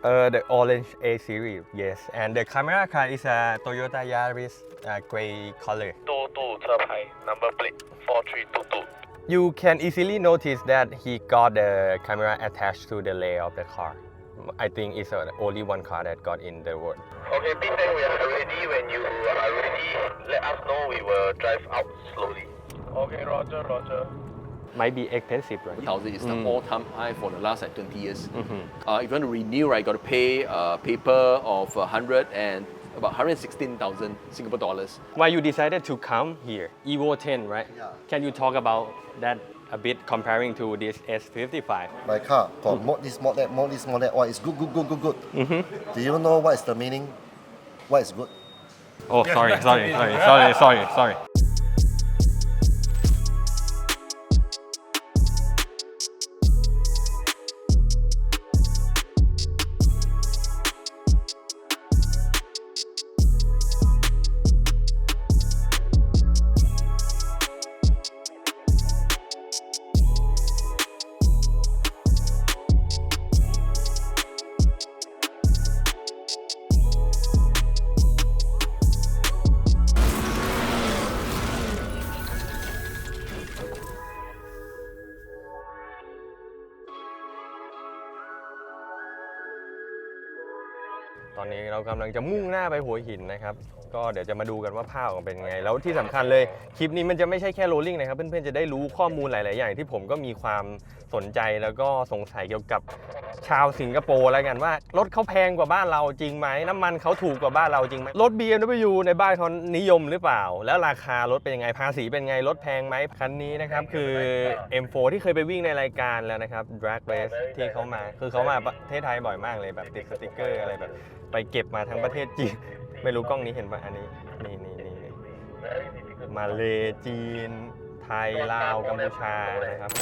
The orange A series, yes. And the camera car is a Toyota Yaris gray color. 22车牌 number plate 4322. You can easily notice that he got the camera attached to the layer of the car. I think it's the only one car that got in the world. Okay, Pin Tang, we are ready. When you are ready, let us know. We will drive out slowly. Okay, Roger, Roger. Might be expensive, right? 1,000 is the all-time high for the last 20 years. If you want to renew, right, you got to pay a paper of 100 and about 116,000 Singapore dollars. Why you decided to come here? Evo 10, right? Yeah. Can you talk about that a bit comparing to this S55? My car got mod this, mod that, mod this, mod that. Oh, it's good. Do you know what is the meaning? What is good? Oh, sorry. ตอนนี้เรากำลังจะมุ่งหน้าไปหัวหินนะครับก็เดี๋ยวจะมาดูกันว่าภาพออกมาเป็นยังไงแล้วที่สำคัญเลยคลิปนี้มันจะไม่ใช่แค่โรลลิ่งนะครับเพื่อนๆจะได้รู้ข้อมูลหลายๆอย่างที่ผมก็มีความสนใจแล้วก็สงสัยเกี่ยวกับชาวสิงคโปร์แล้วกันว่ารถเขาแพงกว่าบ้านเราจริงไหมน้ำมันเขาถูกกว่าบ้านเราจริงไหมรถ BMW ในบ้านเขานิยมหรือเปล่าแล้วราคารถเป็นยังไงภาษีเป็นไงรถแพงไหมคันนี้นะครับคือ M4 ที่เคยไปวิ่งในรายการแล้วนะครับ Drag Race ที่เขามาคือเขามาประเทศไทยบ่อยมากเลยแบบติดสติกเกอร์อะไรแบบไปเก็บมาทั้งประเทศจีนไม่รู้กล้องนี้เห็นป่ะอันนี้นี่มาเลจีนไทยลาวกัมพูชานะครับ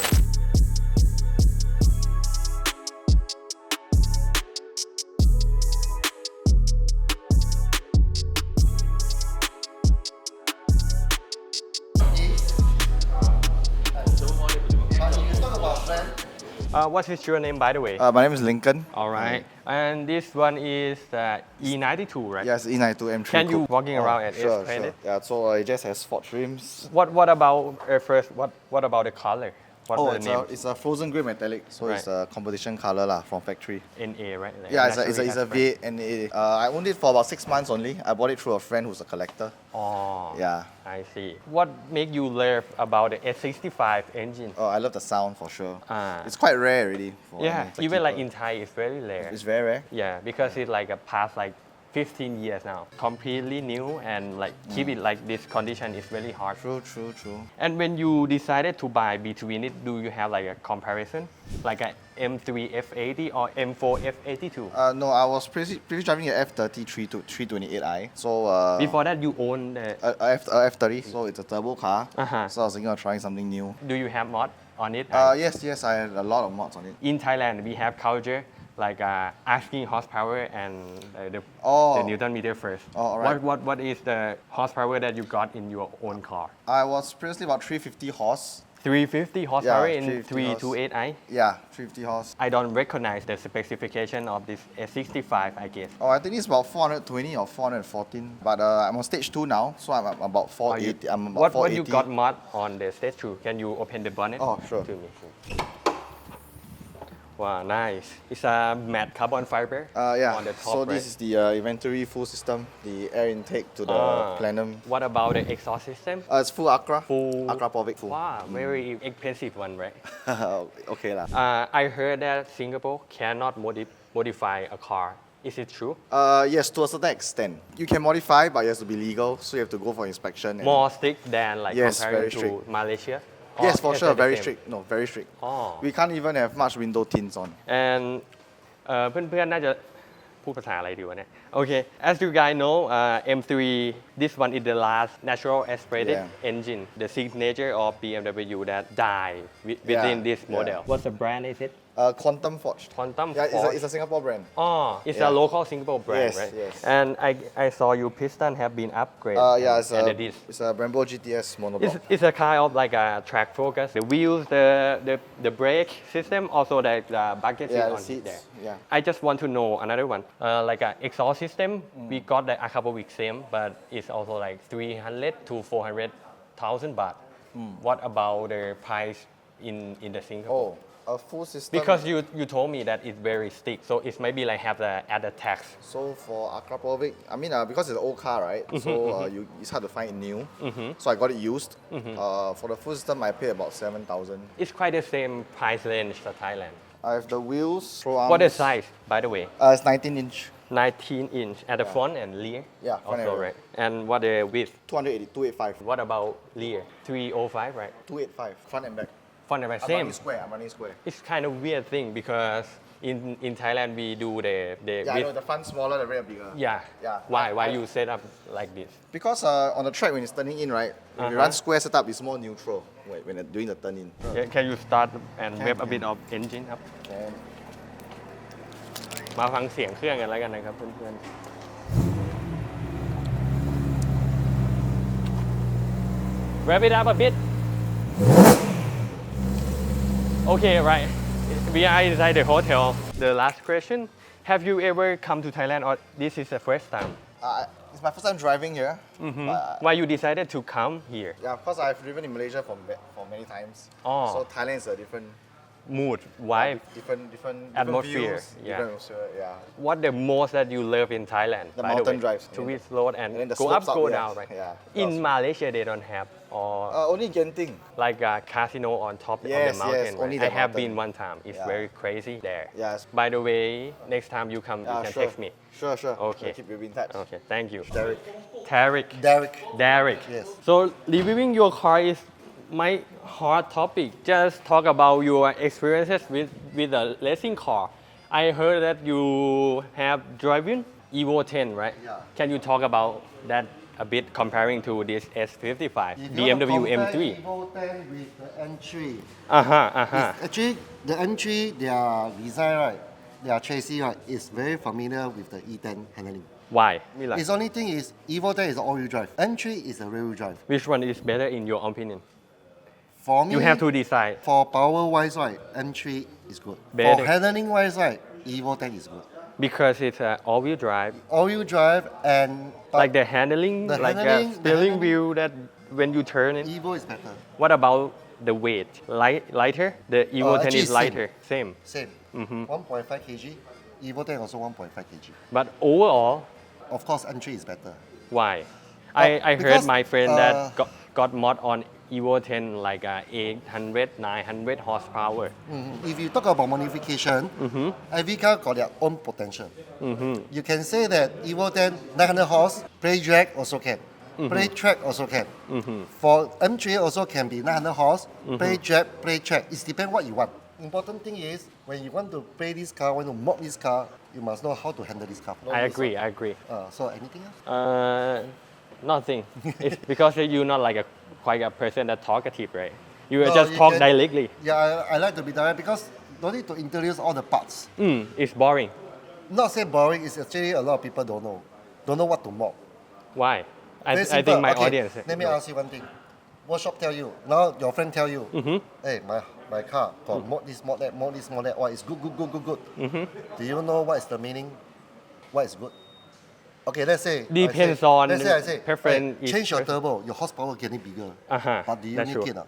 What is your name, by the way? My name is Lincoln. All right. And this one is E92, right? Yes, E92 M3. Can you walking around and sure, explain it? Yeah, so it just has sport trims. What about first? What about the color? What It's a frozen grey metallic, so it's a competition color lah from factory. NA, right? Like Yeah, it's a V8 NA. I owned it for about 6 months only. I bought it through a friend who's a collector. Oh. Yeah. I see. What make you love about the S65 engine? Oh, I love the sound for sure. Ah. It's quite rare already. Yeah, even like in Thai, it's very rare. It's very rare. Yeah, because it's like a past like 15 years now. Completely new and like keep it like this condition is really hard. True. And when you decided to buy between it, do you have like a comparison? Like a M3 F80 or M4 F82? No, I was previously driving an F30 328i. So Before that, you owned the... F30, so it's a turbo car. Uh-huh. So I was thinking of trying something new. Do you have mod on it? Yes, I had a lot of mods on it. In Thailand, we have culture like asking horsepower and the Newton meter first. Oh, all right. What is the horsepower that you got in your own car? I was previously about 350 horse. 350 horsepower in 350 328i? Yeah, 350 horse. I don't recognize the specification of this S65, I guess. Oh, I think it's about 420 or 414. But I'm on stage 2 now, so I'm about 480. I'm about 480. What you got mod on the stage 2? Can you open the bonnet? Oh, sure. To me. Wow, nice. It's a matte carbon fiber Yeah, on the top, so right? this is the inventory full system, the air intake to the plenum. What about the exhaust system? It's full Acra. Full. Aquapovic full. Wow, very expensive one, right? Okay lah. I heard that Singapore cannot modify a car. Is it true? Yes, to a certain extent. You can modify, but it has to be legal, so you have to go for inspection. More strict than like Yes, comparing very to strict. Malaysia? Yes, Or for is sure, it the very same? strict. No, very strict. Oh. We can't even have much window tints on. And เพื่อนๆน่าจะพูดภาษาอะไรดีวะเนี่ย Okay, as you guys know, M3, this one is the last natural aspirated engine, the signature of BMW that died within this model. What's the brand is it? Quantum Forge. Quantum Yeah, Forge. it's a Singapore brand. Oh, it's Yeah. a local Singapore brand, Yes, right? yes. And I saw you piston have been upgraded. Yeah, and added this. it's a Brembo GTS monoblock. It's a kind of like a track focus. The wheels, the brake system, also the bucket seat Yeah, the on seats, there. yeah. I just want to know another one. Like a exhaust system, we got a couple weeks same, but it's also like 300 to 400,000 baht. What about the price in the Singapore? Oh, a full system. Because you told me that it's very stick, so it's maybe like have the added tax. So for Akrapovic, I mean, because it's an old car, right? So it's hard to find it new. So I got it used. For the full system, I paid about 7,000. It's quite the same price range for Thailand. I have the wheels, pro arms. What is size, by the way? It's 19 inch, 19 inch at the front and rear. Yeah, front and also rear. right. And what the width? 280, 285. What about rear? 305, right? 285, front and back. Front and back I'm same. running square. It's kind of weird thing because in Thailand we do the Yeah, I width. know, the front smaller, the rear bigger. Yeah. Yeah. Why you set up like this? Because on the track when it's turning in, right, if you run square setup, it's more neutral when doing the turn in. Can you start and rev a bit of engine ครับ And มาฟังเสียงเครื่องกันแล้วกันนะครับเพื่อนๆ Rev it up a bit. Okay, right. We are inside the hotel. The last question: have you ever come to Thailand, or this is the first time? it's my first time driving here. But, Why you decided to come here? yeah, because I've driven in Malaysia for many times. Oh. So Thailand is a different Mood, vibe. different Atmosphere, views, yeah. different atmosphere, yeah. What the most that you love in Thailand? The by the mountain way? drives. Tourist road and then the go up, slopes go yeah, down, right? Yeah. In Malaysia, they don't have, or Only Genting. like a casino on top of Yes, the mountain. yes, right? only I the have mountain. been one time. It's Yeah. very crazy there. Yes. By the way, next time you come, you can Sure. text me. Sure. Okay. Keep you in touch. Okay, thank you. Derek. Derek. Derek. Yes. So reviewing your car is my hard topic. Just talk about your experiences with the racing car. I heard that you have driven Evo 10, right? Yeah. Can you talk about that a bit comparing to this S55 If you want to BMW compare M3? Evo 10 with the M3, Actually, the M3, their design, right, their chassis, right, is very familiar with the E10 handling. why? Me like. Its only thing is Evo 10 is all-wheel drive. M3 is a rear-wheel drive. Which one is better in your opinion? For me, You have to decide. for power-wise, right, M3 is good. Better. For handling-wise, right, Evo 10 is good. Because it's all-wheel drive. All-wheel drive and Like the handling, The like handling- a steering the wheel that when you turn it. Evo is better. What about the weight? Lighter? The Evo 10 actually is lighter. Same. Same. 1.5 kg. Evo 10 also 1.5 kg. But overall, Of course, M3 is better. why? I heard because, my friend that got mod on Evo 10 like 800, 900 horsepower. If you talk about modification, every car got their own potential. You can say that Evo 10, 900 horse, play drag also can. Play track also can. For M3 also can be 900 horse, play drag, play track. It depends what you want. Important thing is, when you want to play this car, want to mod this car, you must know how to handle this car. I agree. So anything else? Nothing. It's because you're not like quite a person that talkative, right? You No, just you talk can- directly. Yeah, I like to be direct because don't need to introduce all the parts. It's boring. Not say boring, it's actually a lot of people don't know what to mod. Why? Very I simple. think my Okay, audience. Let me ask you one thing. Workshop tell you, now your friend tell you, hey, my car got mod this, mod that, mod this, mod that. Why it's good. Do you know what is the meaning? What is good? Okay, let's say. Depends on Let's say I say, preference hey, is change your person. turbo, your horsepower getting bigger. But do you that's need true.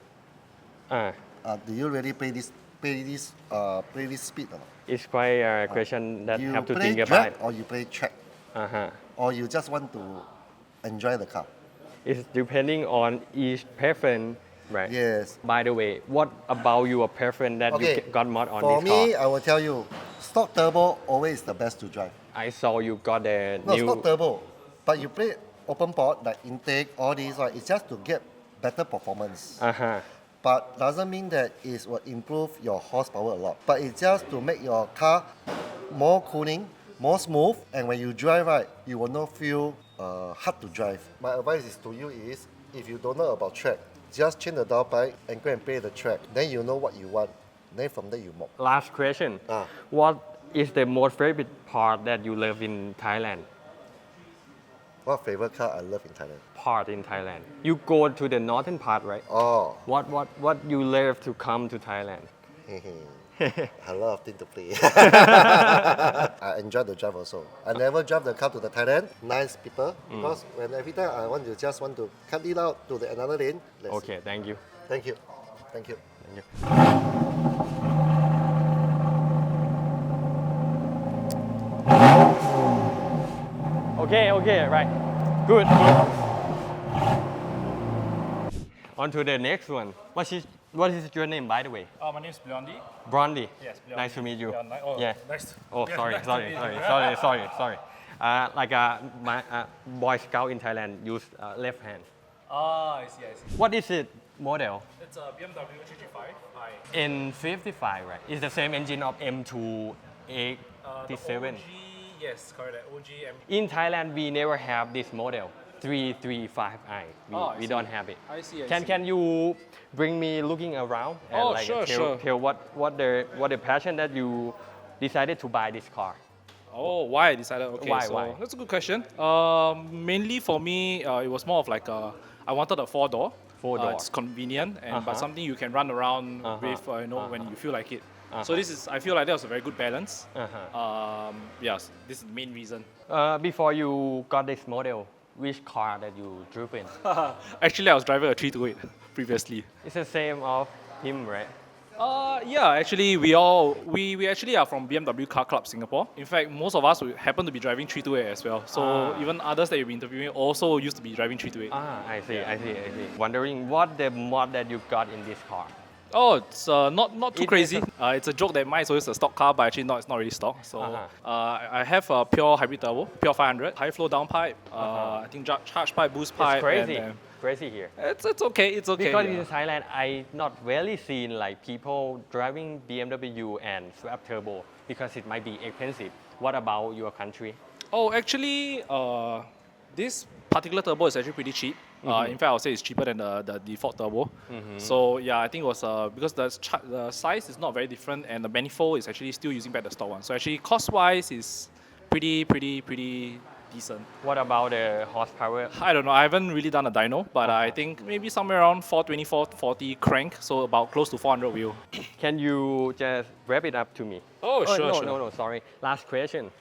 it? Uh, Do you really play this speed or not? it's quite a question that You have to play think drag about. or you play track, or you just want to enjoy the car. It's depending on each preference, right? Yes. By the way, what about your preference that you got mod on For this me, car? I will tell you, stock turbo always the best to drive. I saw you got the No, new. stock turbo, but you play open port like intake, all these, right? It's just to get better performance. But doesn't mean that it will improve your horsepower a lot. But it's just to make your car more cooling, more smooth, and when you drive, right, you will not feel hard to drive. My advice is to you is, if you don't know about track, just change the dial pipe and go and play the track. Then you know what you want. then from there you mop. Last question. Ah. What is the most favorite part that you love in Thailand? What favorite car I love in Thailand? Part in Thailand. You go to the northern part, right? Oh, What you love to come to Thailand? a lot of things to play. I enjoy the drive also. I never drive the car to the Thailand. Nice people. Because when every time I just want to cut it out to the another lane. Let's Okay, thank you. Thank you. Thank you. Okay, right. Good. On to the next one. What is your name, by the way? My name is Blondie. Blondie. Yes, Blondie. Nice to meet you. Yeah, oh, Yeah. nice. Oh, Yeah, sorry, nice to sorry, meet sorry, you. sorry. My Boy Scout in Thailand use left hand. I see. What is it model? It's a BMW 335i. N55, right? It's the same engine of M2 The 87. OG, yes, correct. OG M. In Thailand, we never have this model, 335i. I We see. don't have it. I see. Can you bring me looking around and Oh, sure, sure. tell what the passion that you decided to buy this car? Oh, why I decided? Okay, Why? That's a good question. Mainly for me, it was more of like I wanted a four-door. Four-door. It's convenient, and but Uh-huh. something you can run around with, when you feel like it. So I feel like that was a very good balance. Yes, this is the main reason. Before you got this model, which car that you drove in? Actually, I was driving a 328 previously. It's the same of him, right? Yeah, actually, we actually are from BMW Car Club Singapore. In fact, most of us happen to be driving 328 as well. So even others that you've been interviewing also used to be driving 328. I see. Wondering what the mod that you got in this car? Oh, it's not too It crazy. is It's a joke that mine is always a stock car, but actually no, it's not really stock. So I have a pure hybrid turbo, pure 500, high flow downpipe. I think charge pipe, boost pipe. It's crazy. and, Crazy here. it's okay. It's okay. Because yeah. in Thailand, I not really seen like people driving BMW and swap turbo because it might be expensive. What about your country? Oh, actually, this particular turbo is actually pretty cheap. In fact, I would say it's cheaper than the default turbo. So yeah, I think it was because the size is not very different, and the manifold is actually still using back the stock one. So actually, cost-wise, is pretty decent. What about the horsepower? I don't know. I haven't really done a dyno, but I think maybe somewhere around 420, 440 crank, so about close to 400 wheel. Can you just wrap it up to me? Oh, sure. No, sorry. Last question.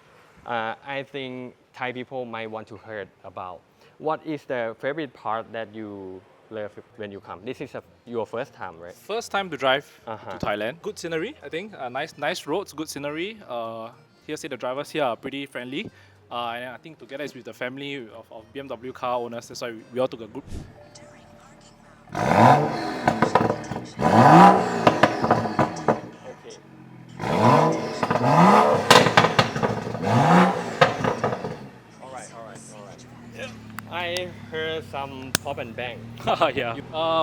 I think Thai people might want to hear about. What is the favorite part that you love when you come? This is your first time, right? First time to drive to Thailand. Good scenery, I think. Nice roads, good scenery. Here, the drivers here are pretty friendly. And I think together is with the family of BMW car owners. That's why we all took a group. I heard some pop and bang. Yeah.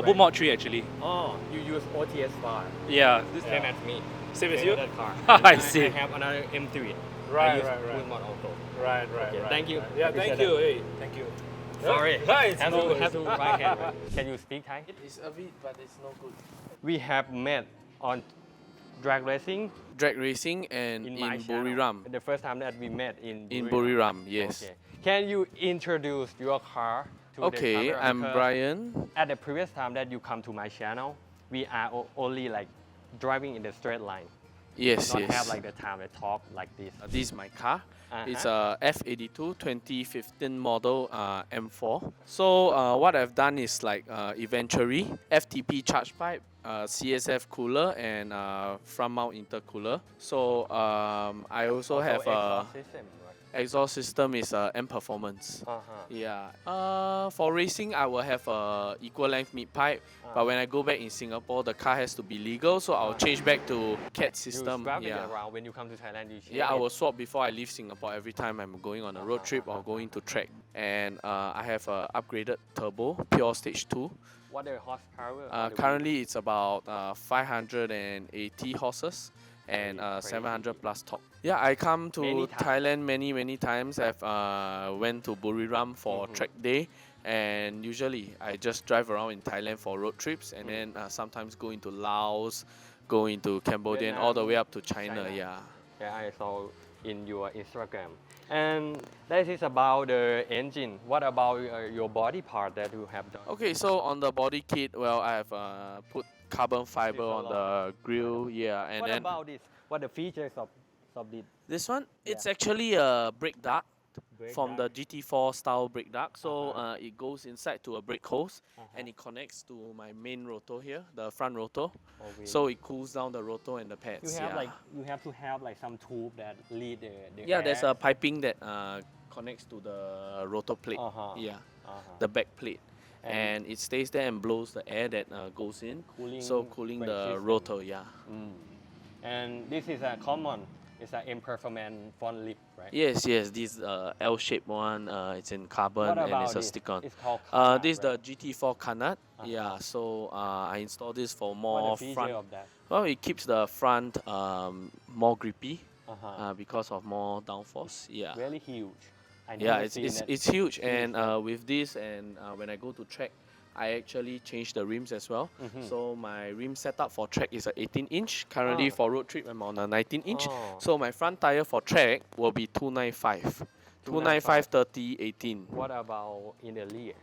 Boot Mod 3 actually. Oh, you use OTS bar. Yeah. Same as me. Same as Same you? That car. I see. I have another M3. Right, I use right. Boot mod also. Right. Okay, thank you. Yeah, Appreciate thank you. that. Hey, thank you. Sorry. Right, have no to worries. right hand. Right? Can you speak Thai? It's a bit, but it's no good. We have met on drag racing Drag racing and in in, my channel. Buriram. The first time that we met in Buriram, yes. Okay. Can you introduce your car to the Okay, camera? I'm Because Brian. At the previous time that you come to my channel, we are only like driving in the straight line. Yes, Not yes. have like the time to talk like this. This is my car. It's Uh-huh. a F82 2015 model M4. So what I've done is like eventually FTP charge pipe, CSF cooler, and front mount intercooler. So I also have a exhaust system, right? exhaust system is M Performance. Yeah. For racing, I will have a equal length mid pipe. But when I go back in Singapore, the car has to be legal, so I'll change back to CAT system. You swap Yeah. it around when you come to Thailand. You change Yeah, I it. will swap before I leave Singapore every time I'm going on a road trip or going to track. And I have a upgraded turbo, pure stage 2. What the horsepower? Currently, it's about 580 horses and 700 plus torque. Yeah, I come to Many times. Thailand many times. I've went to Buriram for track day, and usually I just drive around in Thailand for road trips, and then sometimes go into Laos, go into Cambodia and all the way up to China. China. Yeah. Yeah, I saw in your Instagram. And that is about the engine. What about your body part that you have done? Okay, so on the body kit, well, I have put carbon fiber on the grill. Yeah, and What then about this? What the features of this? this one, it's actually a brake duct Brake from duct? the GT4 style brake duct. So Uh-huh. it goes inside to a brake hose and it connects to my main rotor here, the front rotor. Okay. So it cools down the rotor and the pads. You have yeah. like you have to have like some tube that lead the Yeah, there's air. a piping that connects to the rotor plate. Uh-huh. Yeah, Uh-huh. the back plate. And- And it stays there and blows the air that goes in. Cooling So cooling brake the system. rotor, yeah. And this is a common. It's an M performance front lip, right? Yes, yes, this L-shaped one, it's in carbon What and about it's a this? stick-on. It's called Carnot, This is right? the GT4 Carnot. Yeah, so I installed this for What more the feature front. of that? Well, it keeps the front more grippy Uh-huh. because of more downforce. Yeah. Really huge. I Yeah, never it's, seen it's, it. it's huge, Huge, and right? with this and when I go to track, I actually change the rims as well. Mm-hmm. So my rim setup for track is a 18-inch. Currently Ah. for road trip, I'm on a 19-inch. Oh. So my front tire for track will be 295. 295, 30, 18. What about in the rear?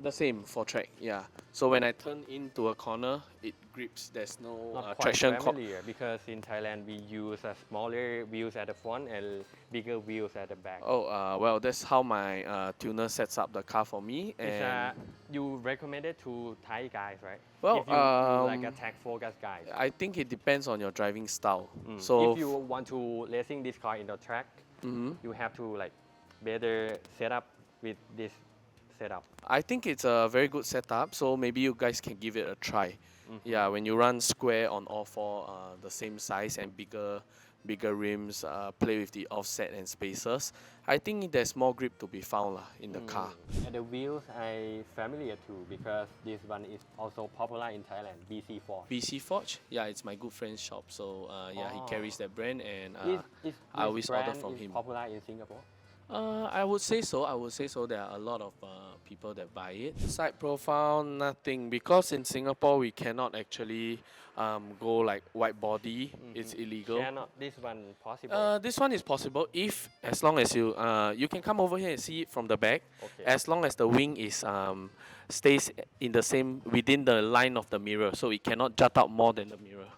The same for track, yeah. So when I turn into a corner, it grips. There's no Not quite traction. familiar because in Thailand we use a smaller wheels at the front and bigger wheels at the back. Well, that's how my tuner sets up the car for me. It's And you recommend it to Thai guys, right? Well, if you like a tech focus guy. I think it depends on your driving style. Mm. So if you want to racing this car in the track, you have to like better set up with this setup. I think it's a very good setup, so maybe you guys can give it a try. Yeah, when you run square on all four, the same size and bigger rims, play with the offset and spacers, I think there's more grip to be found in the car. And the wheels I familiar too because this one is also popular in Thailand, BC4. BC Forge, yeah, it's my good friend's shop, so yeah, he carries that brand and Is I always this order brand from is him. popular in Singapore? I would say so. I would say so. There are a lot of people that buy it. Side profile, nothing, because in Singapore we cannot actually go like wide body. It's illegal. Cannot. This one possible. This one is possible if, as long as you can come over here and see it from the back. Okay. As long as the wing is stays in the same within the line of the mirror, so it cannot jut out more than the mirror.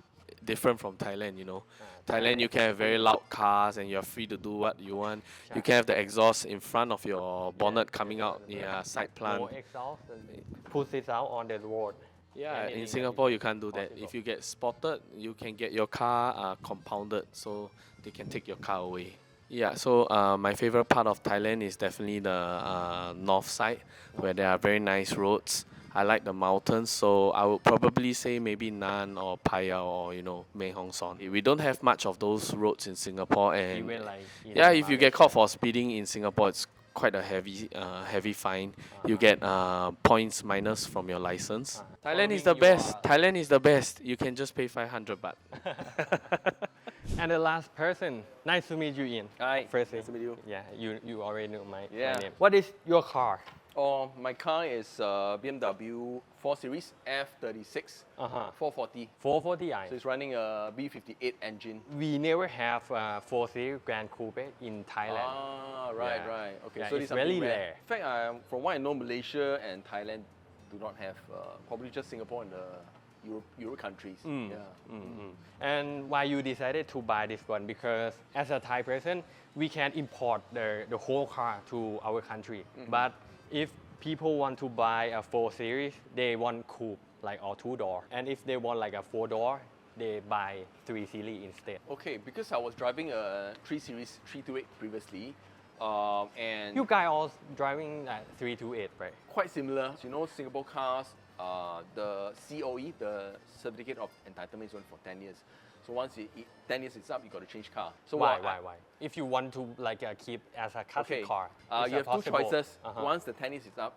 Different from Thailand, you know. Thailand, you can have very loud cars and you're free to do what you want. You can have the exhaust in front of your bonnet coming out, yeah, side plant. More exhaust and push it out on the road. Yeah, Anything in that Singapore is you can't do that. possible. If you get spotted, you can get your car compounded, so they can take your car away. Yeah, so my favorite part of Thailand is definitely the north side, where there are very nice roads. I like the mountains, so I would probably say maybe Nan or Paya or Mae Hong Son. We don't have much of those roads in Singapore, and Even like in yeah, if you get Malaysia. caught for speeding in Singapore, it's quite a heavy fine. You get points minus from your license. Thailand is the Following your- best. Thailand is the best. You can just pay 500 baht. And the last person, nice to meet you, Ian. Hi, First, nice to meet you. Yeah, you already know my Yeah. name. What is your car? Oh, my car is BMW 4 Series F36 Uh-huh. 440. 440i. So it's running a B58 engine. We never have 4 Series Grand Coupe in Thailand. Ah, right, Yeah. right. Okay, Yeah, so it's this is something very rare. rare. In fact, from what I know, Malaysia and Thailand do not have, probably just Singapore and the Euro countries. Yeah. And why you decided to buy this one? Because as a Thai person, we can import the whole car to our country. But if people want to buy a 4 Series, they want coupe, like or 2-door. And if they want like a 4-door, they buy 3 Series instead. Okay, because I was driving a 3 Series 328 previously, and You guys all driving 328, right? quite similar. So, Singapore cars, the COE, the Certificate of Entitlement, is only for 10 years. So once 10 years is up, you got to change car. So Why? what I- Why? If you want to like keep as a classic Okay, car, is you that have two possible? choices. Uh-huh. Once the 10 years is up,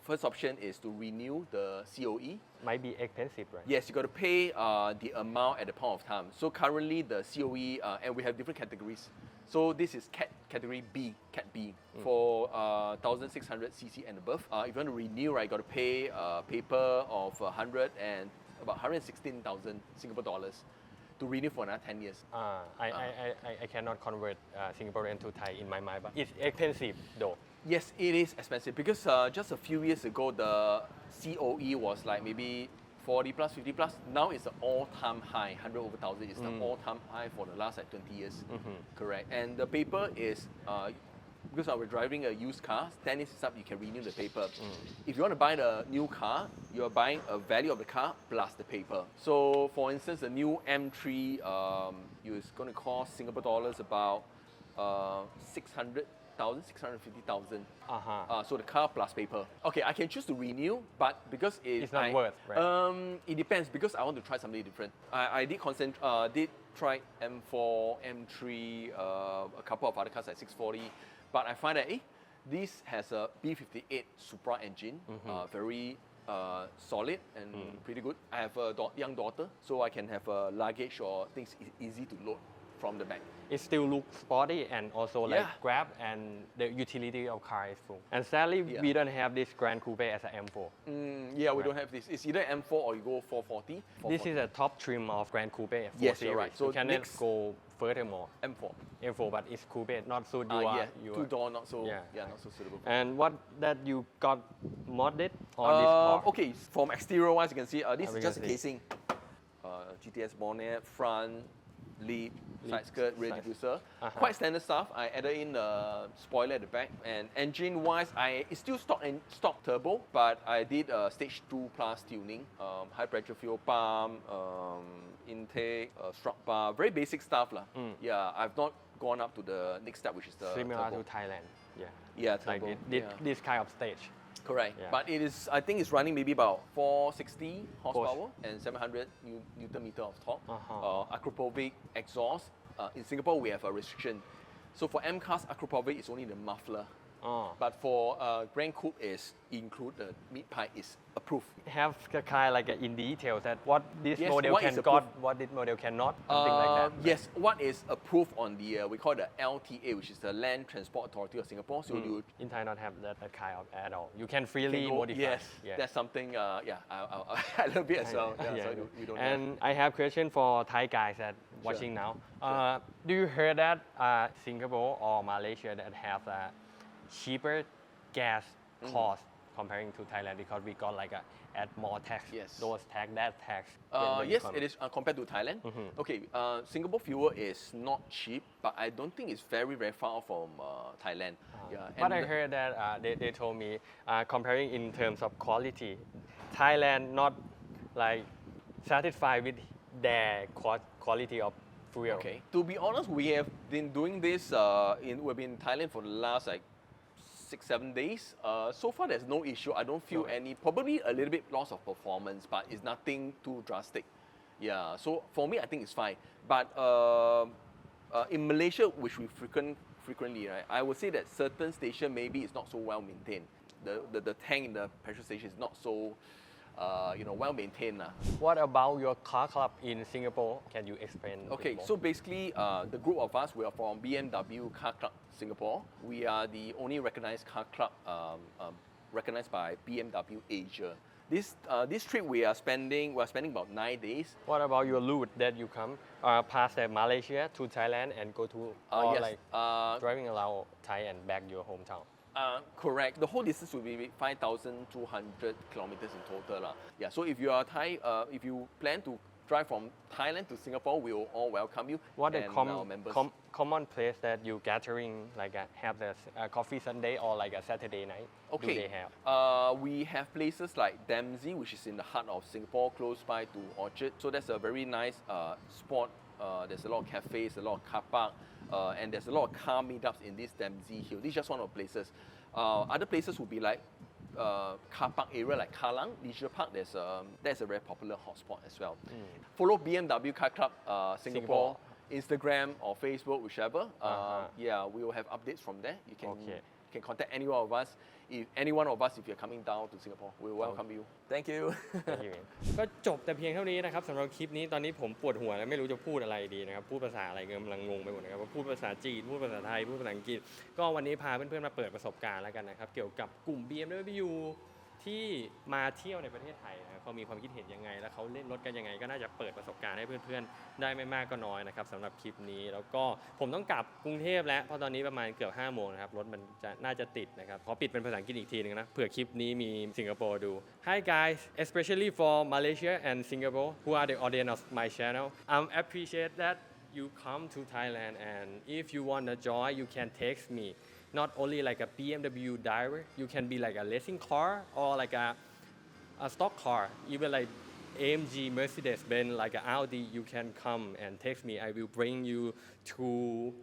first option is to renew the COE. Might be expensive, right? Yes, you got to pay the amount at the point of time. So currently the COE, and we have different categories. So this is category B, Cat B, for 1,600 cc and above. If you want to renew, right, you got to pay paper of 100 and about 116,000 Singapore dollars to renew for another 10 years. I cannot convert Singaporean to Thai in my mind, but it's expensive though. Yes, it is expensive because just a few years ago the COE was like maybe 40 plus, 50 plus. Now it's an all-time high, 100 over 1,000. It's the all-time high for the last like 20 years. Correct. And the paper is, because I was driving a used car, 10 years up, you can renew the paper. If you want to buy the new car, you're buying a value of the car plus the paper. So for instance, the new M3 is going to cost Singapore dollars about 600,000, 650,000. So the car plus paper. Okay, I can choose to renew, but because It's not worth, right? it depends because I want to try something different. I did did try M4, M3, a couple of other cars like 640, but I find that this has a B58 Supra engine, very solid and pretty good. I have a young daughter, so I can have luggage or things easy to load from the back. It still looks sporty and also like grab, and the utility of car is full. And sadly, we don't have this Grand Coupe as an M4. Yeah, we don't have this. It's either M4 or you go 440. This is a top trim of Grand Coupe 4 Yes, Series. you're right. So you cannot next- go furthermore. M4. M4, but it's coupe, not so you Two-door, not so, Yeah. not so suitable. And what that you got modded on this car? Okay, from exterior wise, you can see this we is just a can see. casing. GTS bonnet, front, lid, side skirt, rear side. diffuser. Quite standard stuff. I added in the spoiler at the back. And engine wise, it's still stock turbo, but I did stage 2 plus tuning, high pressure fuel pump, intake, strut bar, very basic stuff lah. Yeah, I've not gone up to the next step, which is the Similar turbo. to Thailand. Yeah. Yeah, Like turbo. this kind of stage. Correct. Yeah. But I think it's running maybe about 460 horsepower and 700 Newton meter of torque. Acropovic exhaust. In Singapore, we have a restriction. So for M cars, Acropovic is only the muffler. But for Grand Coupe is included, mid pipe is approved. Have a kind like in detail that what this Yes, model what can is got, approved? what this model cannot, something like that. Yes, what is approved on the we call the LTA, which is the Land Transport Authority of Singapore. So you In Thai not have that kind of at all. You can can freely go, modify. yes, Yeah. that's something. I love it as well. Yeah, so you don't have. And I have question for Thai guys that watching now. Do you heard that Singapore or Malaysia that have a cheaper gas cost comparing to Thailand because we got like add more tax, Yes. those tax, that tax. when you Yes, come. it is compared to Thailand. Okay, Singapore fuel is not cheap, but I don't think it's very far from Thailand. But I heard that they told me comparing in terms of quality, Thailand not like satisfied with their quality of fuel. Okay. To be honest, we have been doing this. We've been in Thailand for the last like 6-7 days. So far, there's no issue. I don't feel any. Probably a little bit loss of performance, but it's nothing too drastic. Yeah. So for me, I think it's fine. But in Malaysia, which we frequently, right, I would say that certain station maybe is not so well maintained. The tank in the petrol station is not so well maintained. What about your car club in Singapore? Can you explain? a bit Okay, more? so basically, the group of us, we are from BMW Car Club Singapore. We are the only recognized car club recognized by BMW Asia. This trip we are spending about 9 days. What about your route that you come past Malaysia to Thailand and go to or Yes, like driving around Thai and back your hometown? Correct. The whole distance will be 5,200 kilometers in total. Yeah, so if you are Thai, if you plan to drive from Thailand to Singapore, we will all welcome you. What a and our members. common place that you gathering like have the coffee Sunday or like a Saturday night? Do they have? We have places like Dempsey, which is in the heart of Singapore, close by to Orchard. So that's a very nice spot. There's a lot of cafes, a lot of car park, and there's a lot of car meetups in this Dempsey Hill. This is just one of the places. Other places would be like car park area like Kallang Leisure Park. That's a very popular hotspot as well. Follow BMW Car Club Singapore, Instagram or Facebook, whichever. Yeah, we will have updates from there. You can contact any one of us. If any one of us, if you're coming down to Singapore, we will welcome you. Thank you. ก็จบแต่เพียงเท่านี้นะครับสำหรับคลิปนี้ตอนนี้ผมปวดหัวแล้วไม่รู้จะพูดอะไรดีนะครับพูดภาษาอะไรกำลังงงไปหมดนะครับว่าพูดภาษาจีนพูดภาษาไทยพูดภาษาอังกฤษก็วันนี้พาเพื่อนๆมาเปิดประสบการณ์แล้วกันนะครับเกี่ยวกับกลุ่ม BMW ที่มาเที่ยวในประเทศไทยนะเขามีความคิดเห็นยังไงแล้วเขาเล่นรถกันยังไงก็น่าจะเปิดประสบการณ์ให้เพื่อนๆได้ไม่มากก็น้อยนะครับสำหรับคลิปนี้แล้วก็ผมต้องกลับกรุงเทพแล้วเพราะตอนนี้ประมาณเกือบ5 โมงนะครับรถมันจะน่าจะติดนะครับขอปิดเป็นภาษาอังกฤษอีกทีนึงนะเผื่อคลิปนี้มีสิงคโปร์ดู Hi guys especially for Malaysia and Singapore who are the audience of my channel appreciate that you come to Thailand and if you want to join you can text me not only like a BMW driver you can be like a racing car or like a stock car even like AMG Mercedes Benz like a Audi you can come and text me I will bring you to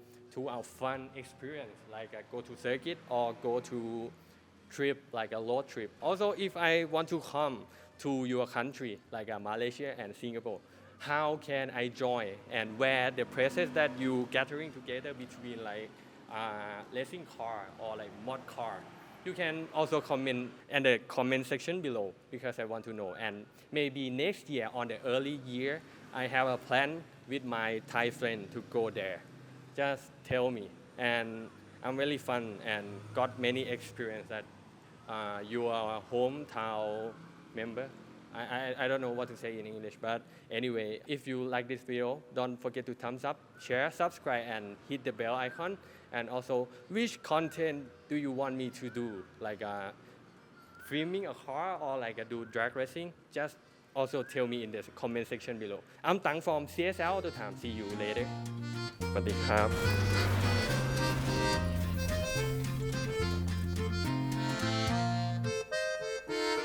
our fun experience like go to circuit or go to trip like a road trip also if I want to come to your country like Malaysia and Singapore how can I join and where the places that you gathering together between like racing car or like mod car you can also comment in the comment section below because I want to know and maybe next year on the early year I have a plan with my Thai friend to go there just tell me and I'm really fun and got many experience that you are a hometown member I don't know what to say in English but anyway if you like this video don't forget to thumbs up share subscribe and hit the bell icon and also which content do you want me to do like filming a car or like do drag racing just also tell me in the comment section below I'm Tang from CSL Auto Time see you later สวัสดีครับ